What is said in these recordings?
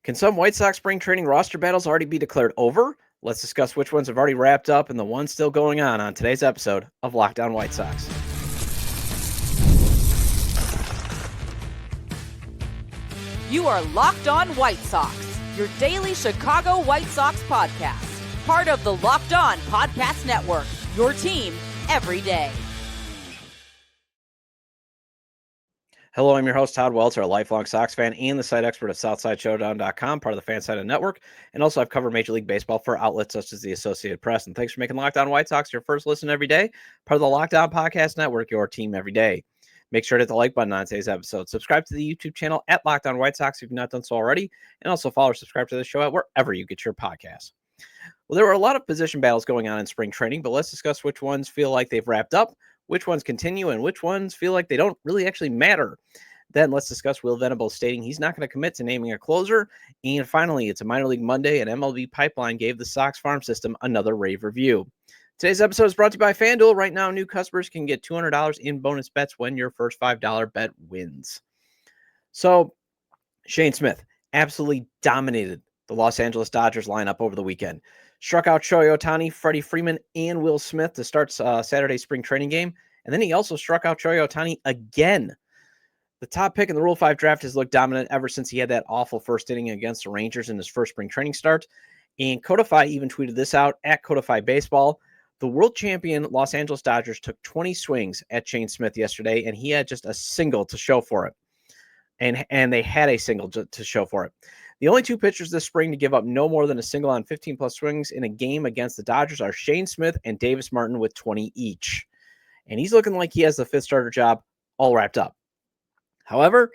Can some White Sox spring training roster battles already be declared over? Let's discuss which ones have already wrapped up and the ones still going on today's episode of Locked On White Sox. You are Locked On White Sox, your daily Chicago White Sox podcast. Part of the Locked On Podcast Network, your team every day. Hello, I'm your host, Todd Welter, a lifelong Sox fan and the site expert at SouthsideShowdown.com, part of the FanSided Network. And also, I've covered Major League Baseball for outlets such as the Associated Press. And thanks for making Locked On White Sox your first listen every day, part of the Locked On Podcast Network, your team every day. Make sure to hit the like button on today's episode. Subscribe to the YouTube channel at Locked On White Sox if you've not done so already. And also follow or subscribe to the show at wherever you get your podcasts. Well, there were a lot of position battles going on in spring training, but let's discuss which ones feel like they've wrapped up, which ones continue, and which ones feel like they don't really actually matter. Then let's discuss Will Venable stating he's not going to commit to naming a closer. And finally, it's a minor league Monday, and MLB Pipeline gave the Sox farm system another rave review. Today's episode is brought to you by FanDuel. Right now, new customers can get $200 in bonus bets when your first $5 bet wins. So, Shane Smith absolutely dominated the Los Angeles Dodgers lineup over the weekend. Struck out Shohei Ohtani, Freddie Freeman, and Will Smith to start Saturday's spring training game. And then he also struck out Shohei Ohtani again. The top pick in the Rule 5 draft has looked dominant ever since he had that awful first inning against the Rangers in his first spring training start. And Codify even tweeted this out at Codify Baseball. The world champion Los Angeles Dodgers took 20 swings at Shane Smith yesterday, and he had just a single to show for it. And they had a single to show for it. The only two pitchers this spring to give up no more than a single on 15-plus swings in a game against the Dodgers are Shane Smith and Davis Martin with 20 each. And he's looking like he has the fifth starter job all wrapped up. However,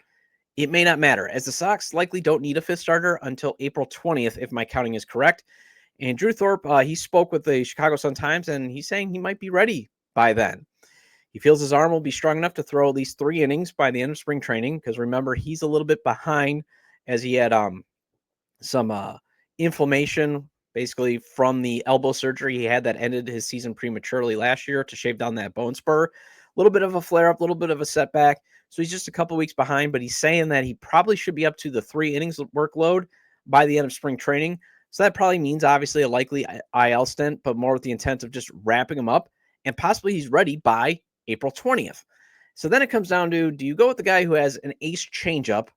it may not matter, as the Sox likely don't need a fifth starter until April 20th, if my counting is correct. And Drew Thorpe, he spoke with the Chicago Sun-Times, and he's saying he might be ready by then. He feels his arm will be strong enough to throw at least 3 innings by the end of spring training, because remember, he's a little bit behind as he had some inflammation, basically from the elbow surgery he had that ended his season prematurely last year to shave down that bone spur. A little bit of a flare-up, a little bit of a setback. So he's just a couple weeks behind, but he's saying that he probably should be up to the 3 innings workload by the end of spring training. So that probably means obviously a likely IL stint, but more with the intent of just wrapping him up. And possibly he's ready by April 20th. So then it comes down to, do you go with the guy who has an ace changeup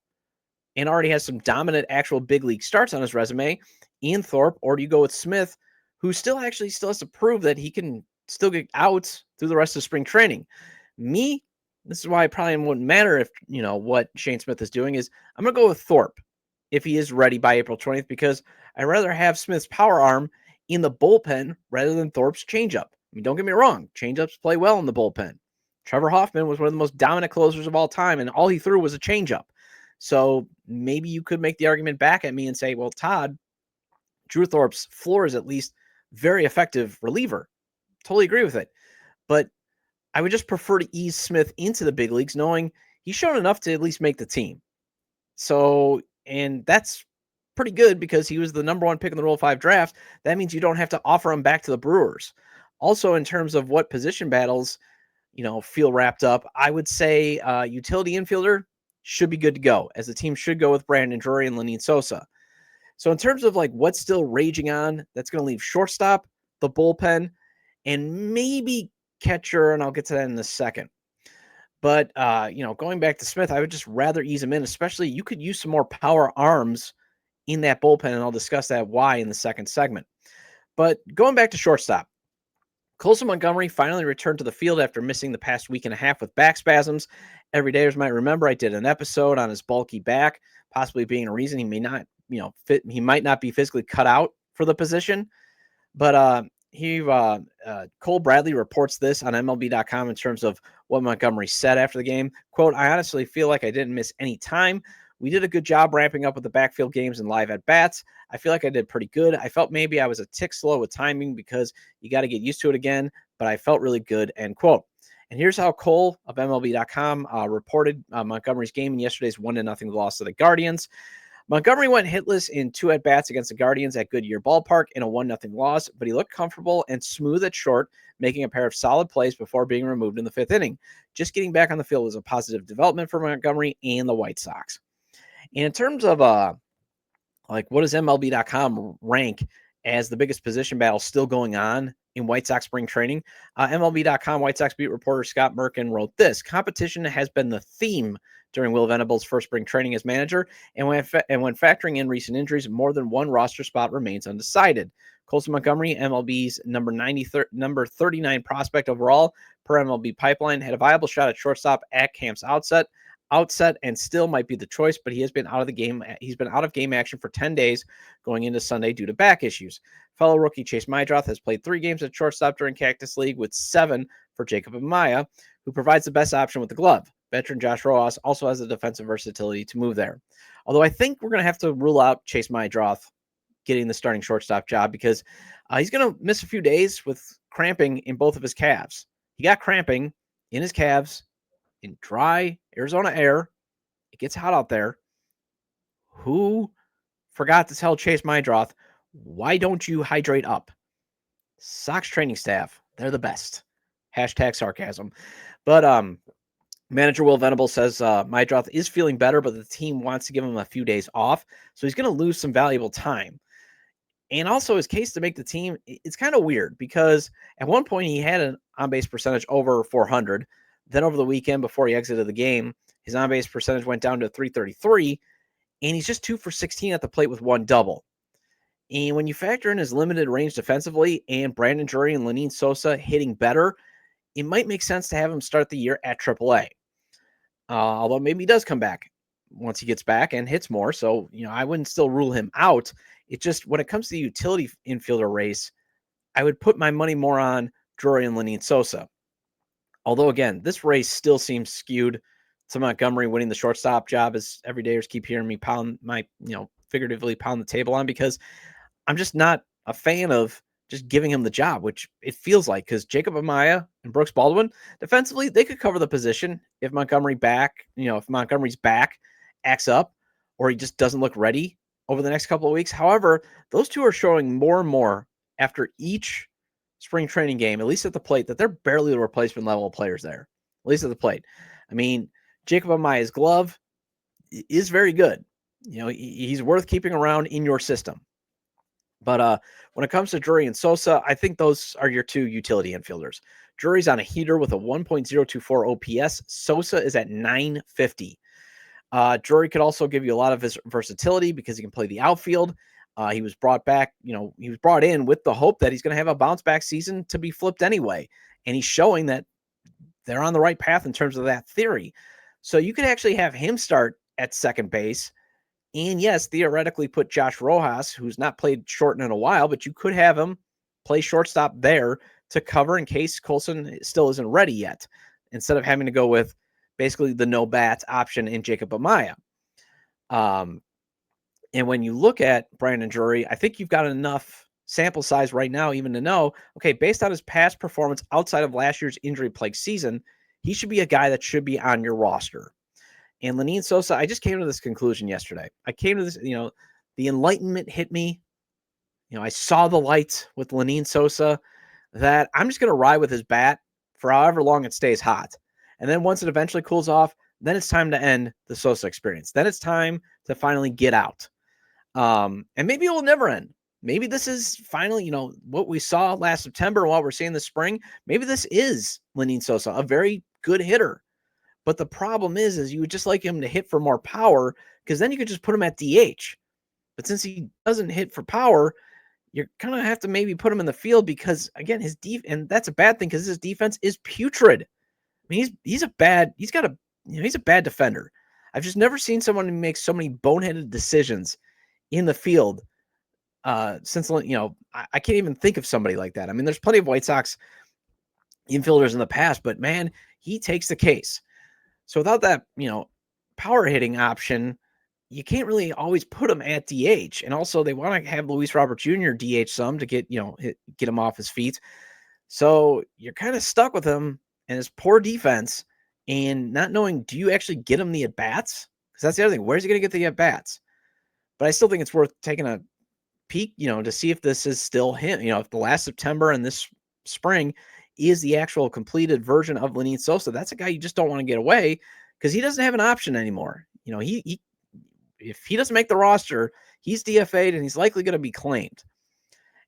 and already has some dominant actual big league starts on his resume, Ian Thorpe, or do you go with Smith, who still has to prove that he can still get outs through the rest of spring training? Me, this is why it probably wouldn't matter if, what Shane Smith is doing, is I'm going to go with Thorpe if he is ready by April 20th, because I'd rather have Smith's power arm in the bullpen rather than Thorpe's changeup. I mean, don't get me wrong, changeups play well in the bullpen. Trevor Hoffman was one of the most dominant closers of all time, and all he threw was a changeup. So maybe you could make the argument back at me and say, well, Todd, Drew Thorpe's floor is at least very effective reliever. Totally agree with it. But I would just prefer to ease Smith into the big leagues, knowing he's shown enough to at least make the team. So, and that's pretty good because he was the number 1 pick in the Rule 5 draft. That means you don't have to offer him back to the Brewers. Also, in terms of what position battles, feel wrapped up, I would say utility infielder should be good to go, as the team should go with Brandon Drury and Lenyn Sosa. So in terms of what's still raging on, that's going to leave shortstop, the bullpen, and maybe catcher, and I'll get to that in a second. But, going back to Smith, I would just rather ease him in, especially you could use some more power arms in that bullpen, and I'll discuss that why in the second segment. But going back to shortstop, Colson Montgomery finally returned to the field after missing the past week and a half with back spasms. Everydayers might remember I did an episode on his bulky back, possibly being a reason he may not, he might not be physically cut out for the position. But Cole Bradley reports this on MLB.com in terms of what Montgomery said after the game. Quote, "I honestly feel like I didn't miss any time. We did a good job ramping up with the backfield games and live at-bats. I feel like I did pretty good. I felt maybe I was a tick slow with timing because you got to get used to it again, but I felt really good," end quote. And here's how Cole of MLB.com reported Montgomery's game in yesterday's 1-0 loss to the Guardians. Montgomery went hitless in 2 at-bats against the Guardians at Goodyear Ballpark in a 1-0 loss, but he looked comfortable and smooth at short, making a pair of solid plays before being removed in the 5th inning. Just getting back on the field was a positive development for Montgomery and the White Sox. And in terms of Like, what does MLB.com rank as the biggest position battle still going on in White Sox spring training? MLB.com White Sox beat reporter Scott Merkin wrote this: competition has been the theme during Will Venable's first spring training as manager, and when factoring in recent injuries, more than one roster spot remains undecided. Colson Montgomery, MLB's number 39 prospect overall per MLB Pipeline, had a viable shot at shortstop at camp's outset and still might be the choice, but he has been out of the game. He's been out of game action for 10 days going into Sunday due to back issues. Fellow rookie Chase Mydroth has played 3 games at shortstop during Cactus League, with 7 for Jacob Amaya, who provides the best option with the glove. Veteran Josh Rojas also has the defensive versatility to move there. Although I think we're going to have to rule out Chase Mydroth getting the starting shortstop job because he's going to miss a few days with cramping in both of his calves. He got cramping in his calves in dry Arizona air. It gets hot out there. Who forgot to tell Chase Mydroth, why don't you hydrate up? Sox training staff, they're the best. Hashtag sarcasm. But manager Will Venable says Mydroth is feeling better, but the team wants to give him a few days off, so he's going to lose some valuable time. And also his case to make the team, it's kind of weird because at one point he had an on-base percentage over 400. Then over the weekend before he exited the game, his on-base percentage went down to 333, and he's just 2 for 16 at the plate with 1 double. And when you factor in his limited range defensively and Brandon Drury and Lenyn Sosa hitting better, it might make sense to have him start the year at AAA. Although maybe he does come back once he gets back and hits more. So, I wouldn't still rule him out. It just, when it comes to the utility infielder race, I would put my money more on Drury and Lenyn Sosa. Although, again, this race still seems skewed to Montgomery winning the shortstop job, as everydayers keep hearing me figuratively pound the table on, because I'm just not a fan of just giving him the job, which it feels like, because Jacob Amaya and Brooks Baldwin, defensively, they could cover the position if Montgomery's back acts up, or he just doesn't look ready over the next couple of weeks. However, those two are showing more and more after each spring training game, at least at the plate, that they're barely the replacement level of players there, at least at the plate. I mean, Jacob Amaya's glove is very good. He's worth keeping around in your system. But when it comes to Drury and Sosa, I think those are your 2 utility infielders. Drury's on a heater with a 1.024 OPS. Sosa is at 950. Drury could also give you a lot of his versatility because he can play the outfield. He was brought in with the hope that he's going to have a bounce back season to be flipped anyway. And he's showing that they're on the right path in terms of that theory. So you could actually have him start at second base. And yes, theoretically put Josh Rojas, who's not played short in a while, but you could have him play shortstop there to cover in case Colson still isn't ready yet, instead of having to go with basically the no bats option in Jacob Amaya. And when you look at Brandon Drury, I think you've got enough sample size right now even to know, okay, based on his past performance outside of last year's injury-plagued season, he should be a guy that should be on your roster. And Lenyn Sosa, I just came to this conclusion yesterday. I came to this, the enlightenment hit me. I saw the light with Lenyn Sosa that I'm just going to ride with his bat for however long it stays hot. And then once it eventually cools off, then it's time to end the Sosa experience. Then it's time to finally get out. And maybe it will never end. Maybe this is finally, what we saw last September and what we're seeing this spring. Maybe this is Lenyn Sosa, a very good hitter. But the problem is you would just like him to hit for more power, because then you could just put him at DH. But since he doesn't hit for power, you're going to have to maybe put him in the field because, again, and that's a bad thing because his defense is putrid. I mean, he's a bad defender. I've just never seen someone who makes so many boneheaded decisions in the field since, I can't even think of somebody like that. I mean, there's plenty of White Sox infielders in the past, but man, he takes the case. So without that, power hitting option, you can't really always put him at DH. And also they want to have Luis Robert Jr. DH some to get him off his feet. So you're kind of stuck with him and his poor defense and not knowing, do you actually get him the at-bats? Because that's the other thing. Where's he going to get the at-bats? But I still think it's worth taking a peek, to see if this is still him. If the last September and this spring is the actual completed version of Lenyn Sosa, that's a guy you just don't want to get away because he doesn't have an option anymore. He if he doesn't make the roster, he's DFA'd and he's likely going to be claimed.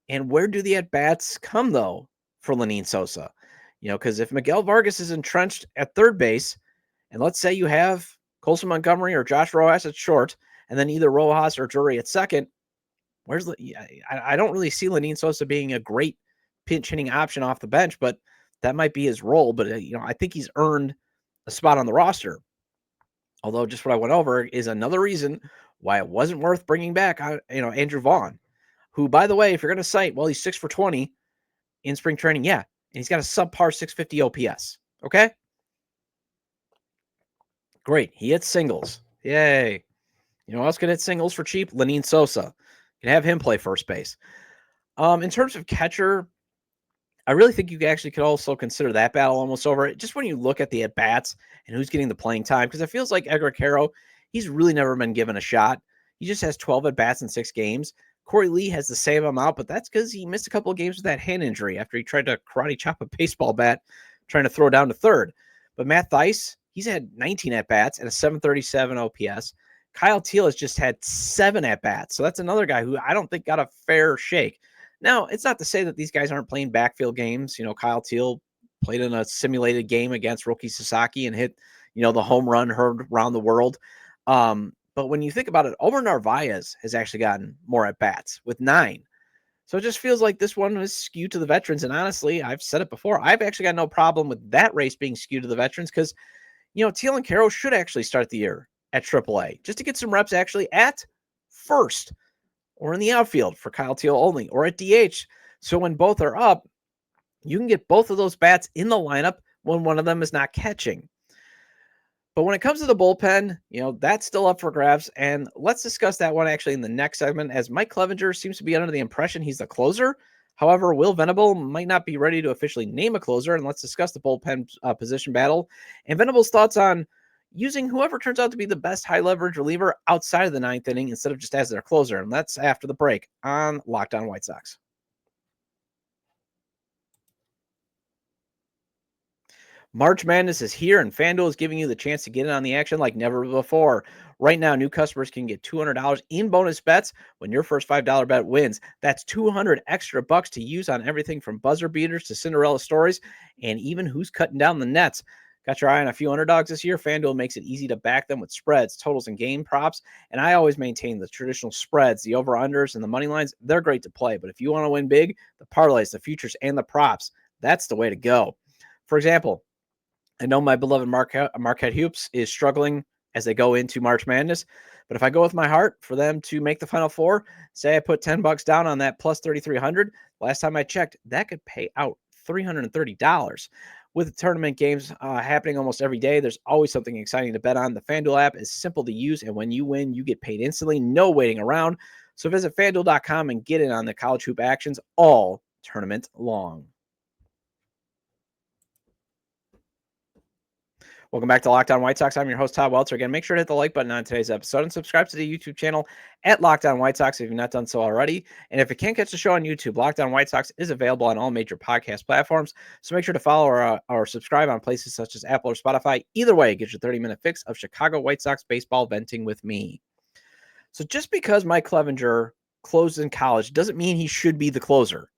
And where do the at-bats come, though, for Lenyn Sosa? Because if Miguel Vargas is entrenched at third base, and let's say you have Colson Montgomery or Josh Rojas at short, and then either Rojas or Drury at second, I don't really see Lenyn Sosa being a great pinch hitting option off the bench, but that might be his role. But, I think he's earned a spot on the roster. Although just what I went over is another reason why it wasn't worth bringing back, Andrew Vaughn, who, by the way, if you're going to cite, well, he's 6 for 20 in spring training. Yeah. And he's got a subpar 650 OPS. Okay. Great. He hits singles. Yay. You know who else can hit singles for cheap? Lenyn Sosa. You can have him play first base. In terms of catcher, I really think you actually could also consider that battle almost over. Just when you look at the at-bats and who's getting the playing time, because it feels like Edgar Caro, he's really never been given a shot. He just has 12 at-bats in 6 games. Corey Lee has the same amount, but that's because he missed a couple of games with that hand injury after he tried to karate chop a baseball bat trying to throw down to third. But Matt Thaiss, he's had 19 at-bats and a 737 OPS. Kyle Teel has just had 7 at-bats. So that's another guy who I don't think got a fair shake. Now, it's not to say that these guys aren't playing backfield games. Kyle Teel played in a simulated game against Roki Sasaki and hit, the home run heard around the world. But when you think about it, Omar Narvaez has actually gotten more at-bats with 9. So it just feels like this one is skewed to the veterans. And honestly, I've said it before, I've actually got no problem with that race being skewed to the veterans because, Teel and Caro should actually start the year at AAA just to get some reps actually at first or in the outfield for Kyle Teel only, or at DH. So when both are up, you can get both of those bats in the lineup when one of them is not catching. But when it comes to the bullpen, that's still up for grabs. And let's discuss that one actually in the next segment, as Mike Clevenger seems to be under the impression he's the closer. However, Will Venable might not be ready to officially name a closer. And let's discuss the bullpen position battle and Venable's thoughts on using whoever turns out to be the best high leverage reliever outside of the 9th inning instead of just as their closer. And that's after the break on Locked On White Sox. March Madness is here, and FanDuel is giving you the chance to get in on the action like never before. Right now, new customers can get $200 in bonus bets when your first $5 bet wins. That's $200 extra bucks to use on everything from buzzer beaters to Cinderella stories and even who's cutting down the nets. Got your eye on a few underdogs this year? FanDuel makes it easy to back them with spreads, totals, and game props. And I always maintain the traditional spreads, the over-unders, and the money lines. They're great to play. But if you want to win big, the parlays, the futures, and the props, that's the way to go. For example, I know my beloved Marquette Hoops is struggling as they go into March Madness. But if I go with my heart for them to make the Final Four, say I put $10 down on that plus 3,300. Last time I checked, that could pay out $330. With the tournament games happening almost every day, there's always something exciting to bet on. The FanDuel app is simple to use, and when you win, you get paid instantly. No waiting around. So visit FanDuel.com and get in on the college hoop actions all tournament long. Welcome back to Locked On White Sox. I'm your host, Todd Welter. Again, make sure to hit the like button on today's episode and subscribe to the YouTube channel at Locked On White Sox if you've not done so already. And if you can't catch the show on YouTube, Locked On White Sox is available on all major podcast platforms. So make sure to follow or subscribe on places such as Apple or Spotify. Either way, get your 30-minute fix of Chicago White Sox baseball venting with me. So just because Mike Clevenger closed in college doesn't mean he should be the closer.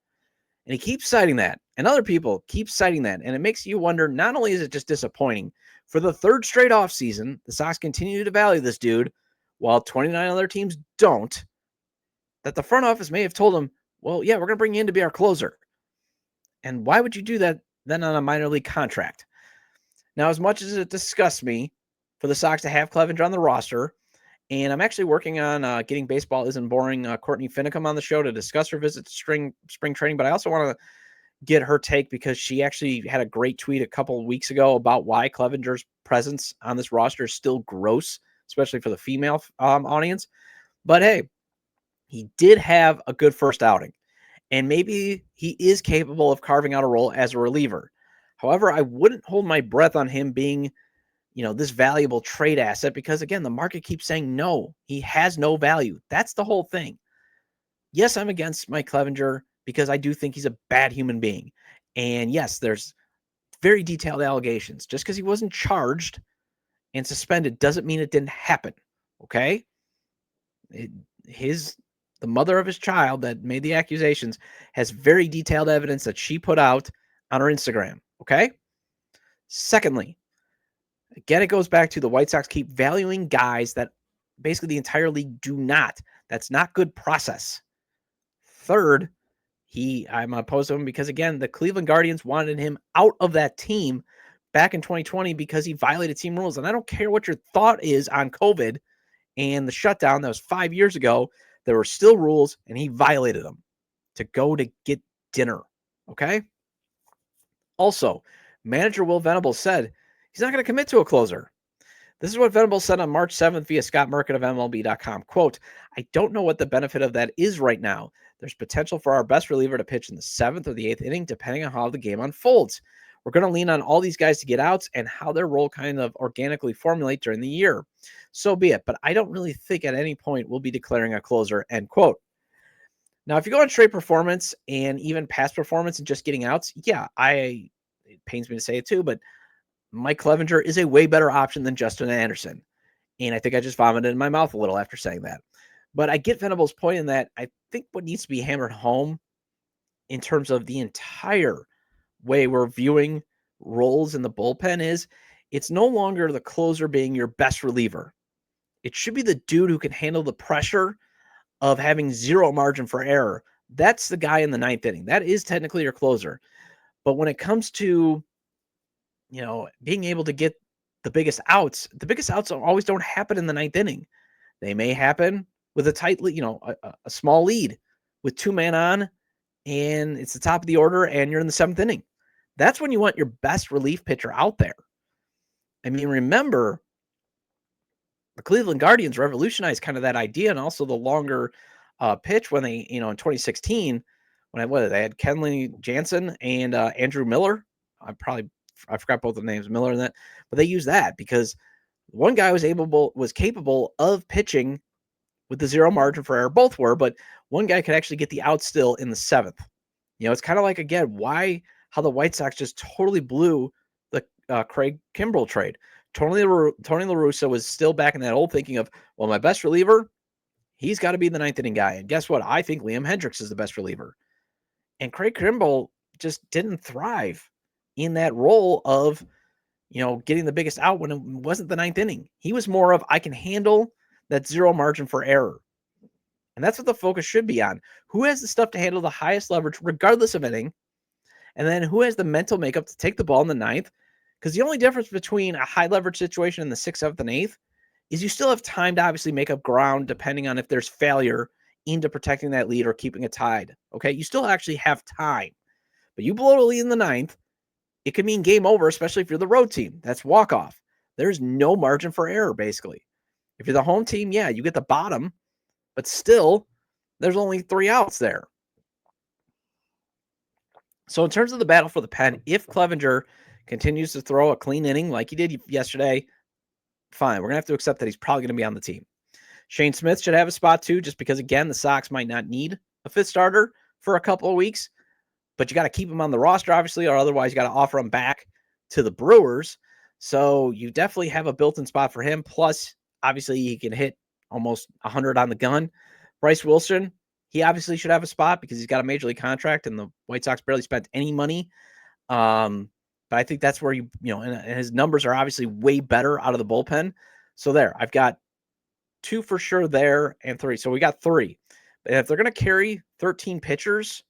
And he keeps citing that. And other people keep citing that. And it makes you wonder, not only is it just disappointing, for the 3rd straight offseason, the Sox continue to value this dude while 29 other teams don't, that the front office may have told him, well, yeah, we're going to bring you in to be our closer. And why would you do that then on a minor league contract? Now, as much as it disgusts me for the Sox to have Clevenger on the roster, and I'm actually working on getting Baseball Isn't Boring Courtney Finicum on the show to discuss her visit to spring training, but I also want to get her take because she actually had a great tweet a couple of weeks ago about why Clevenger's presence on this roster is still gross, especially for the female audience. But hey, he did have a good first outing, and maybe he is capable of carving out a role as a reliever. However, I wouldn't hold my breath on him being, this valuable trade asset because, again, the market keeps saying no, he has no value. That's the whole thing. Yes, I'm against Mike Clevenger because I do think he's a bad human being. And yes, there's very detailed allegations. Just because he wasn't charged and suspended doesn't mean it didn't happen. Okay? the mother of his child that made the accusations has very detailed evidence that she put out on her Instagram. Okay. Secondly, again, it goes back to the White Sox keep valuing guys that basically the entire league do not. That's not good process. Third, I'm opposed to him because, again, the Cleveland Guardians wanted him out of that team back in 2020 because he violated team rules. And I don't care what your thought is on COVID and the shutdown that was 5 years ago. There were still rules, and he violated them to go to get dinner. Okay? Also, manager Will Venable said he's not going to commit to a closer. This is what Venable said on March 7th via Scott Merkin of MLB.com. Quote, I don't know what the benefit of that is right now. There's potential for our best reliever to pitch in the 7th or the 8th inning, depending on how the game unfolds. We're going to lean on all these guys to get outs and how their role kind of organically formulate during the year. So be it. But I don't really think at any point we'll be declaring a closer, end quote. Now, if you go on straight performance and even past performance and just getting outs, yeah, it pains me to say it too, but Mike Clevenger is a way better option than Justin Anderson. And I think I just vomited in my mouth a little after saying that. But I get Venable's point in that I think what needs to be hammered home in terms of the entire way we're viewing roles in the bullpen is it's no longer the closer being your best reliever. It should be the dude who can handle the pressure of having zero margin for error. That's the guy in the 9th inning. That is technically your closer. But when it comes to, being able to get the biggest outs always don't happen in the 9th inning. They may happen with a tight lead, a small lead with 2 men on, and it's the top of the order, and you're in the 7th inning. That's when you want your best relief pitcher out there. I mean, remember, the Cleveland Guardians revolutionized kind of that idea, and also the longer pitch when they, in 2016, when they had Kenley Jansen and Andrew Miller. I forgot both the names, Miller and that, but they used that because one guy was capable of pitching with the zero margin for error. Both were, but one guy could actually get the out still in the 7th. It's kind of like, again, how the White Sox just totally blew the Craig Kimbrell trade. Tony La Russa was still back in that old thinking of, well, my best reliever, he's got to be the 9th inning guy. And guess what? I think Liam Hendricks is the best reliever. And Craig Kimbrell just didn't thrive in that role of, getting the biggest out when it wasn't the 9th inning. He was more of, I can handle that zero margin for error. And that's what the focus should be on. Who has the stuff to handle the highest leverage, regardless of inning? And then who has the mental makeup to take the ball in the 9th? Because the only difference between a high leverage situation in the 6th, 7th, and 8th is you still have time to obviously make up ground depending on if there's failure into protecting that lead or keeping it tied. Okay, you still actually have time. But you blow a lead in the 9th, it could mean game over, especially if you're the road team. That's walk-off. There's no margin for error, basically. If you're the home team, yeah, you get the bottom, but still, there's only 3 outs there. So in terms of the battle for the pen, if Clevenger continues to throw a clean inning like he did yesterday, fine. We're going to have to accept that he's probably going to be on the team. Shane Smith should have a spot too, just because, again, the Sox might not need a 5th starter for a couple of weeks, but you got to keep him on the roster, obviously, or otherwise you got to offer him back to the Brewers. So you definitely have a built-in spot for him. Plus, obviously, he can hit almost 100 on the gun. Bryce Wilson, he obviously should have a spot because he's got a major league contract, and the White Sox barely spent any money. But I think that's where and his numbers are obviously way better out of the bullpen. So there, I've got 2 for sure there and 3. So we got 3. But if they're going to carry 13 pitchers,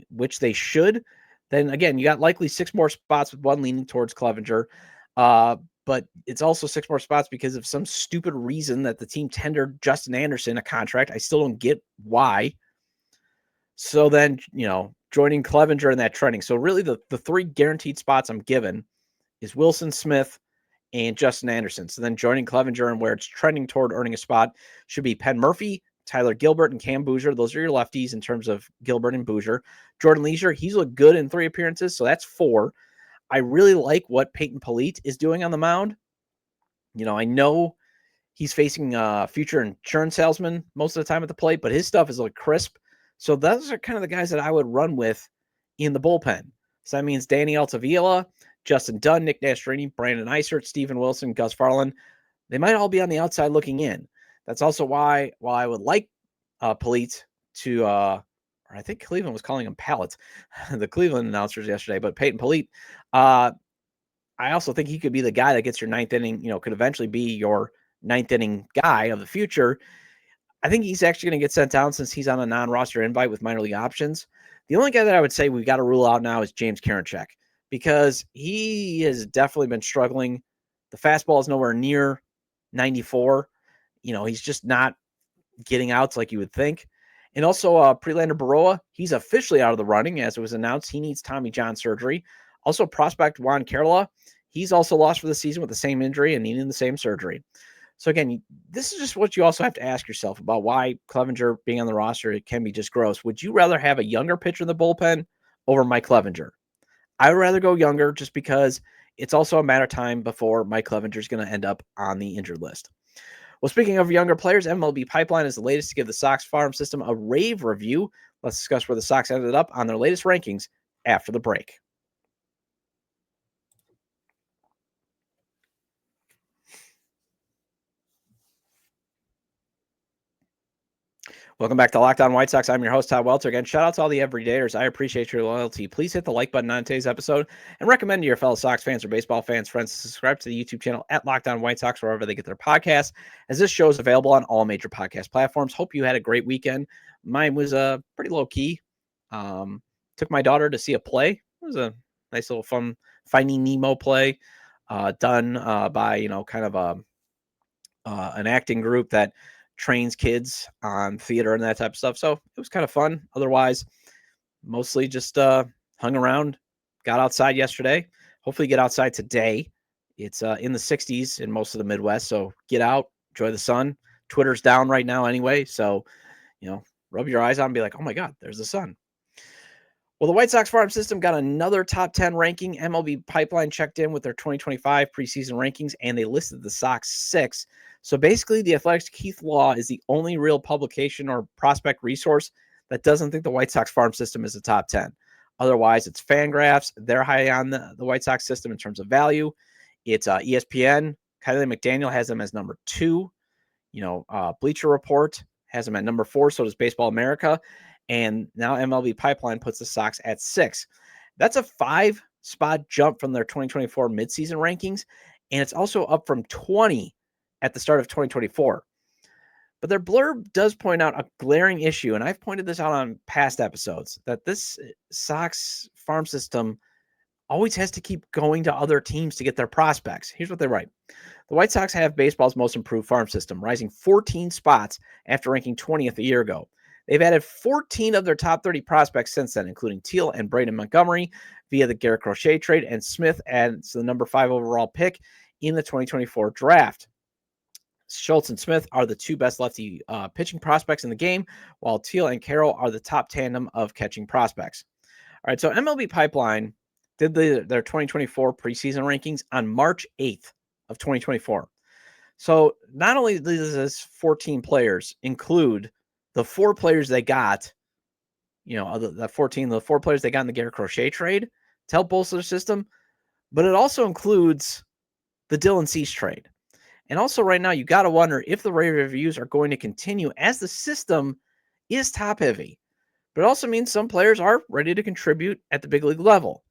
which they should, then again, you got likely 6 more spots with 1 leaning towards Clevenger. But it's also 6 more spots because of some stupid reason that the team tendered Justin Anderson a contract. I still don't get why. So then, joining Clevenger in that trending. So really the 3 guaranteed spots I'm given is Wilson, Smith, and Justin Anderson. So then joining Clevenger and where it's trending toward earning a spot should be Penn Murphy, Tyler Gilbert, and Cam Bouger. Those are your lefties in terms of Gilbert and Bouger. Jordan Leisure, he's looked good in 3 appearances, so that's 4. I really like what Peyton Polite is doing on the mound. I know he's facing future insurance salesman most of the time at the plate, but his stuff is like crisp. So those are kind of the guys that I would run with in the bullpen. So that means Danny Altavilla, Justin Dunn, Nick Nastrini, Brandon Eisert, Steven Wilson, Gus Farland. They might all be on the outside looking in. That's also why, while I would like Polite to, or I think Cleveland was calling him Pallet, the Cleveland announcers yesterday, but Peyton Polite, I also think he could be the guy that gets your ninth inning, could eventually be your ninth inning guy of the future. I think he's actually going to get sent down since he's on a non-roster invite with minor league options. The only guy that I would say we've got to rule out now is James Karinchak, because he has definitely been struggling. The fastball is nowhere near 94. He's just not getting outs like you would think. And also Prelander Baroa, he's officially out of the running, as it was announced. He needs Tommy John surgery. Also, prospect Juan Kerala, he's also lost for the season with the same injury and needing the same surgery. So again, this is just what you also have to ask yourself about why Clevenger being on the roster, it can be just gross. Would you rather have a younger pitcher in the bullpen over Mike Clevenger? I would rather go younger, just because it's also a matter of time before Mike Clevenger is going to end up on the injured list. Well, speaking of younger players, MLB Pipeline is the latest to give the Sox farm system a rave review. Let's discuss where the Sox ended up on their latest rankings after the break. Welcome back to Locked On White Sox. I'm your host, Todd Welter. Again, shout out to all the everydayers. I appreciate your loyalty. Please hit the like button on today's episode and recommend to your fellow Sox fans or baseball fans, friends, to subscribe to the YouTube channel at Locked On White Sox, wherever they get their podcasts, as this show is available on all major podcast platforms. Hope you had a great weekend. Mine was pretty low key. Took my daughter to see a play. It was a nice little fun Finding Nemo play done by, kind of an acting group that trains kids on theater and that type of stuff. So it was kind of fun. Otherwise, mostly just hung around, got outside yesterday. Hopefully get outside today. It's in the 60s in most of the Midwest. So get out, enjoy the sun. Twitter's down right now anyway. So, rub your eyes on and be like, oh my God, there's the sun. Well, the White Sox farm system got another top 10 ranking. MLB Pipeline checked in with their 2025 preseason rankings, and they listed the Sox 6. So basically, the Athletics' Keith Law is the only real publication or prospect resource that doesn't think the White Sox farm system is a top 10. Otherwise, it's Fangraphs. They're high on the White Sox system in terms of value. It's ESPN. Kylie McDaniel has them as number 2. Bleacher Report has them at number 4. So does Baseball America. And now MLB Pipeline puts the Sox at 6. That's a 5-spot jump from their 2024 midseason rankings. And it's also up from 20 at the start of 2024. But their blurb does point out a glaring issue, and I've pointed this out on past episodes, that this Sox farm system always has to keep going to other teams to get their prospects. Here's what they write. The White Sox have baseball's most improved farm system, rising 14 spots after ranking 20th a year ago. They've added 14 of their top 30 prospects since then, including Teal and Braden Montgomery via the Garrett Crochet trade, and Smith adds the number 5 overall pick in the 2024 draft. Schultz and Smith are the 2 best lefty pitching prospects in the game, while Teal and Carroll are the top tandem of catching prospects. All right, so MLB Pipeline did their 2024 preseason rankings on March 8th of 2024. So not only does this 14 players include the 4 players they got, the 4 players they got in the Garrett Crochet trade to help bolster the system, but it also includes the Dylan Cease trade. And also right now, you got to wonder if the rave reviews are going to continue, as the system is top heavy. But it also means some players are ready to contribute at the big league level.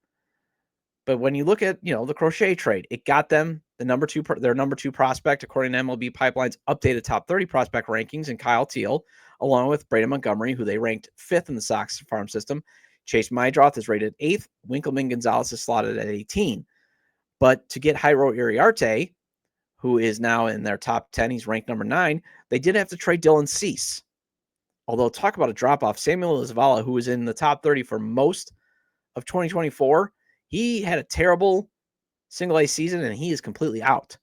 But when you look at, the Crochet trade, it got them their number 2 prospect, according to MLB Pipeline's updated top 30 prospect rankings, and Kyle Teal, along with Braden Montgomery, who they ranked 5th in the Sox farm system. Chase Maedroth is rated 8th. Winkelman Gonzalez is slotted at 18. But to get Jairo Iriarte, who is now in their top 10, he's ranked number 9, they did have to trade Dylan Cease. Although, talk about a drop-off. Samuel Zavala, who was in the top 30 for most of 2024, he had a terrible single-A season, and he is completely out.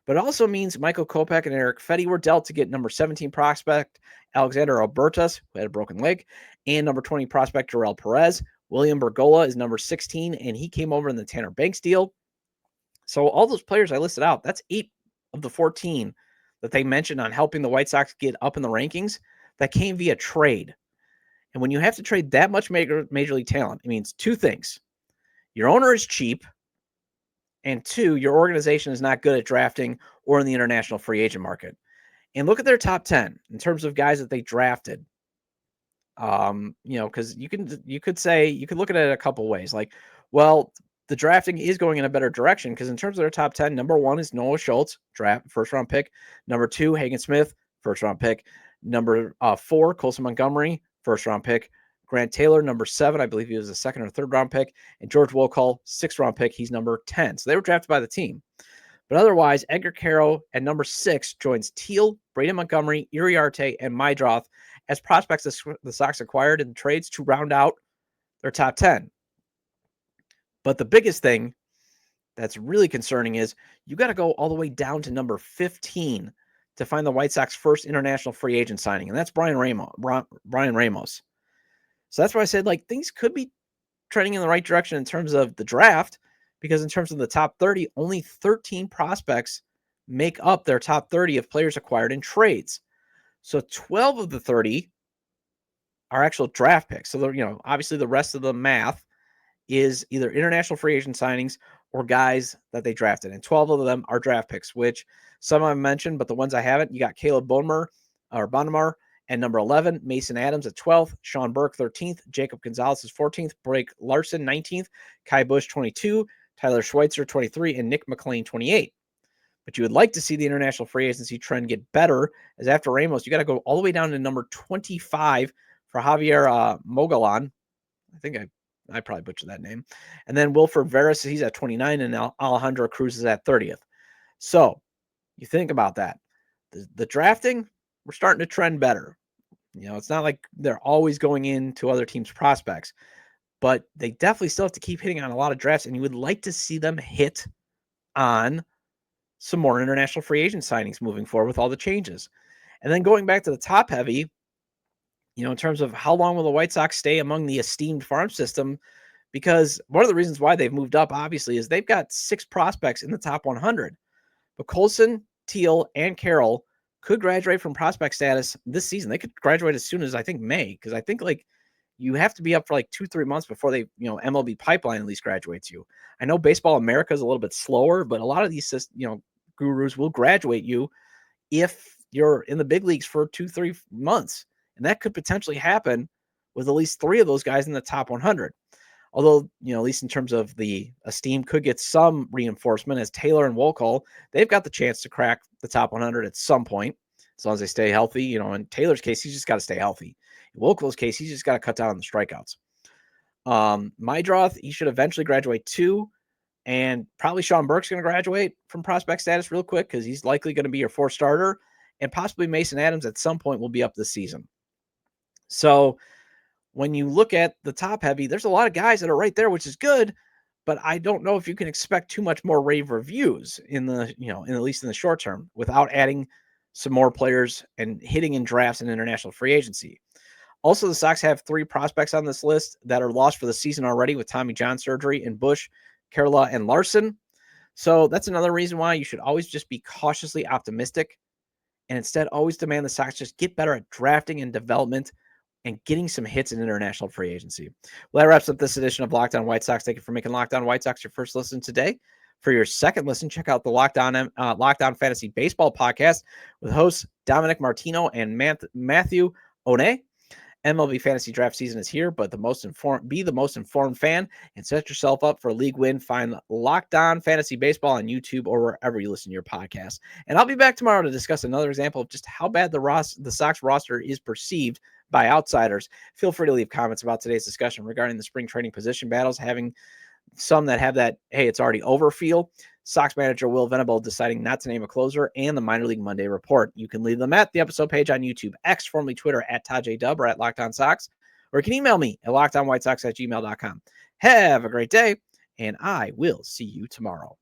But it also means Michael Kopech and Eric Fetty were dealt to get number 17 prospect Alexander Albertus, who had a broken leg, and number 20 prospect Jarrell Perez. William Bergola is number 16, and he came over in the Tanner Banks deal. So all those players I listed out, that's 8 of the 14 that they mentioned on helping the White Sox get up in the rankings, that came via trade. And when you have to trade that much major league talent, it means 2 things. Your owner is cheap, and 2, your organization is not good at drafting or in the international free agent market. and look at their top 10 in terms of guys that they drafted. Because you could look at it a couple ways. Like, well, the drafting is going in a better direction because in terms of their top 10, number 1 is Noah Schultz, draft first round pick. Number 2, Hagen Smith, first round pick. Number 4, Colson Montgomery, first round pick. Grant Taylor, number 7, I believe he was a second or third round pick. And George Wolcall, 6th round pick. He's number 10. So they were drafted by the team. But otherwise, Edgar Caro at number 6 joins Teal, Braden Montgomery, Iriarte, and Mydroth as prospects the Sox acquired in trades to round out their top 10. But the biggest thing that's really concerning is you got to go all the way down to number 15 to find the White Sox first international free agent signing, and that's Brian Ramos. So that's why I said, like, things could be trending in the right direction in terms of the draft, because in terms of the top 30, only 13 prospects make up their top 30 of players acquired in trades. So 12 of the 30 are actual draft picks. So, obviously the rest of the math is either international free agent signings or guys that they drafted. And 12 of them are draft picks, which some I've mentioned, but the ones I haven't, you got Caleb Bonamar and number 11, Mason Adams at 12th, Sean Burke 13th, Jacob Gonzalez is 14th, Blake Larson 19th, Kai Busch 22, Tyler Schweitzer 23, and Nick McLean 28. But you would like to see the international free agency trend get better, as after Ramos, you got to go all the way down to number 25 for Javier Mogollon. I think I probably butchered that name. And then Wilfred Veras, he's at 29, and Alejandro Cruz is at 30th. So you think about that. The drafting, we're starting to trend better. It's not like they're always going into other teams' prospects, but they definitely still have to keep hitting on a lot of drafts, and you would like to see them hit on some more international free agent signings moving forward with all the changes. And then going back to the top heavy, in terms of how long will the White Sox stay among the esteemed farm system, because one of the reasons why they've moved up, obviously, is they've got 6 prospects in the top 100. But Colson, Teal, and Carroll could graduate from prospect status this season. They could graduate as soon as, I think, May, because I think, you have to be up for 2-3 months before they, MLB Pipeline at least graduates you. I know Baseball America is a little bit slower, but a lot of these, gurus will graduate you if you're in the big leagues for 2-3 months. And that could potentially happen with at least 3 of those guys in the top 100. Although, at least in terms of the esteem, could get some reinforcement as Taylor and Wolcall, they've got the chance to crack the top 100 at some point, as long as they stay healthy. In Taylor's case, he's just got to stay healthy. In Wolcall's case, he's just got to cut down on the strikeouts. Mydroth, he should eventually graduate too. And probably Sean Burke's going to graduate from prospect status real quick because he's likely going to be your 4th starter. And possibly Mason Adams at some point will be up this season. So when you look at the top heavy, there's a lot of guys that are right there, which is good, but I don't know if you can expect too much more rave reviews at least in the short term, without adding some more players and hitting in drafts and international free agency. Also, the Sox have 3 prospects on this list that are lost for the season already with Tommy John surgery in Busch, Kerala, and Larson. So that's another reason why you should always just be cautiously optimistic and instead always demand the Sox just get better at drafting and development and getting some hits in international free agency. Well, that wraps up this edition of Locked On White Sox. Thank you for making Locked On White Sox your first listen today. For your second listen, check out the Locked On Fantasy Baseball podcast with hosts Dominic Martino and Matthew One. MLB fantasy draft season is here, but be the most informed fan and set yourself up for a league win. Find Locked On Fantasy Baseball on YouTube or wherever you listen to your podcast. And I'll be back tomorrow to discuss another example of just how bad the Sox roster is perceived by outsiders. Feel free to leave comments about today's discussion regarding the spring training position battles, having some that have that, hey, it's already over feel. Sox manager Will Venable deciding not to name a closer, and the Minor League Monday report. You can leave them at the episode page on YouTube, X, formerly Twitter, at TajDub or at Locked On Sox, or you can email me at lockedonwhitesox@gmail.com. Have a great day, and I will see you tomorrow.